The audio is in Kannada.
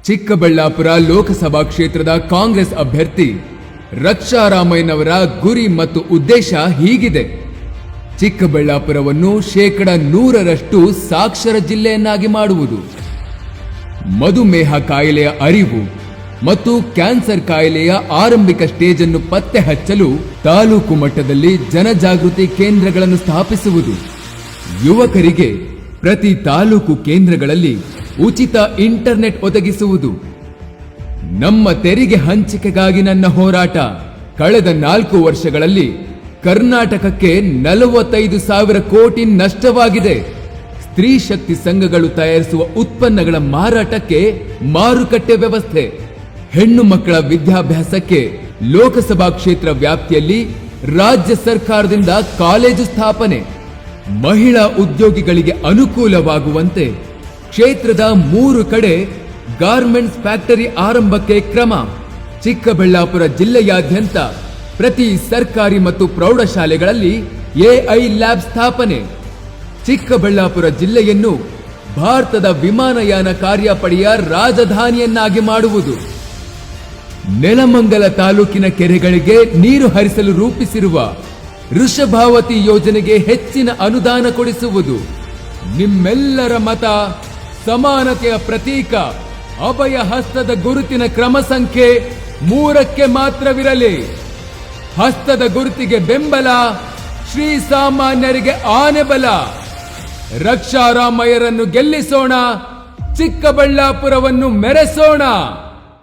ಚಿಕ್ಕಬಳ್ಳಾಪುರ ಲೋಕಸಭಾ ಕ್ಷೇತ್ರದ ಕಾಂಗ್ರೆಸ್ ಅಭ್ಯರ್ಥಿ ರಕ್ಷಾರಾಮಯ್ಯನವರ ಗುರಿ ಮತ್ತು ಉದ್ದೇಶ ಹೀಗಿದೆ. ಚಿಕ್ಕಬಳ್ಳಾಪುರವನ್ನು 100% ಸಾಕ್ಷರ ಜಿಲ್ಲೆಯನ್ನಾಗಿ ಮಾಡುವುದು, ಮಧುಮೇಹ ಕಾಯಿಲೆಯ ಅರಿವು ಮತ್ತು ಕ್ಯಾನ್ಸರ್ ಕಾಯಿಲೆಯ ಆರಂಭಿಕ ಸ್ಟೇಜ್ ಅನ್ನು ಪತ್ತೆ ಹಚ್ಚಲು ತಾಲೂಕು ಮಟ್ಟದಲ್ಲಿ ಜನಜಾಗೃತಿ ಕೇಂದ್ರಗಳನ್ನು ಸ್ಥಾಪಿಸುವುದು, ಯುವಕರಿಗೆ ಪ್ರತಿ ತಾಲೂಕು ಕೇಂದ್ರಗಳಲ್ಲಿ ಉಚಿತ ಇಂಟರ್ನೆಟ್ ಒದಗಿಸುವುದು. ನಮ್ಮ ತೆರಿಗೆ ಹಂಚಿಕೆಗಾಗಿ ನನ್ನ ಹೋರಾಟ. ಕಳೆದ 4 ವರ್ಷಗಳಲ್ಲಿ ಕರ್ನಾಟಕಕ್ಕೆ 45,000 ಕೋಟಿ ನಷ್ಟವಾಗಿದೆ. ಸ್ತ್ರೀ ಶಕ್ತಿ ಸಂಘಗಳು ತಯಾರಿಸುವ ಉತ್ಪನ್ನಗಳ ಮಾರಾಟಕ್ಕೆ ಮಾರುಕಟ್ಟೆ ವ್ಯವಸ್ಥೆ, ಹೆಣ್ಣು ಮಕ್ಕಳ ವಿದ್ಯಾಭ್ಯಾಸಕ್ಕೆ ಲೋಕಸಭಾ ಕ್ಷೇತ್ರ ವ್ಯಾಪ್ತಿಯಲ್ಲಿ ರಾಜ್ಯ ಸರ್ಕಾರದಿಂದ ಕಾಲೇಜು ಸ್ಥಾಪನೆ, ಮಹಿಳಾ ಉದ್ಯೋಗಿಗಳಿಗೆ ಅನುಕೂಲವಾಗುವಂತೆ ಕ್ಷೇತ್ರದ 3 ಕಡೆ ಗಾರ್ಮೆಂಟ್ಸ್ ಫ್ಯಾಕ್ಟರಿ ಆರಂಭಕ್ಕೆ ಕ್ರಮ. ಚಿಕ್ಕಬಳ್ಳಾಪುರ ಜಿಲ್ಲೆಯಾದ್ಯಂತ ಪ್ರತಿ ಸರ್ಕಾರಿ ಮತ್ತು ಪ್ರೌಢಶಾಲೆಗಳಲ್ಲಿ ಎಐ ಲ್ಯಾಬ್ ಸ್ಥಾಪನೆ. ಚಿಕ್ಕಬಳ್ಳಾಪುರ ಜಿಲ್ಲೆಯನ್ನು ಭಾರತದ ವಿಮಾನಯಾನ ಕಾರ್ಯಪಡೆಯ ರಾಜಧಾನಿಯನ್ನಾಗಿ ಮಾಡುವುದು. ನೆಲಮಂಗಲ ತಾಲೂಕಿನ ಕೆರೆಗಳಿಗೆ ನೀರು ಹರಿಸಲು ರೂಪಿಸಿರುವ ವೃಷಭಾವತಿ ಯೋಜನೆಗೆ ಹೆಚ್ಚಿನ ಅನುದಾನ ಕೊಡಿಸುವುದು. ನಿಮ್ಮೆಲ್ಲರ ಮತ ಸಮಾನತೆಯ ಪ್ರತೀಕ ಅಭಯ ಹಸ್ತದ ಗುರುತಿನ ಕ್ರಮ ಸಂಖ್ಯೆ 3ಕ್ಕೆ ಮಾತ್ರವಿರಲಿ. ಹಸ್ತದ ಗುರುತಿಗೆ ಬೆಂಬಲ, ಶ್ರೀ ಸಾಮಾನ್ಯರಿಗೆ ಆನೆ ಬಲ. ರಕ್ಷಾರಾಮಯ್ಯರನ್ನು ಗೆಲ್ಲಿಸೋಣ, ಚಿಕ್ಕಬಳ್ಳಾಪುರವನ್ನು ಮೆರೆಸೋಣ.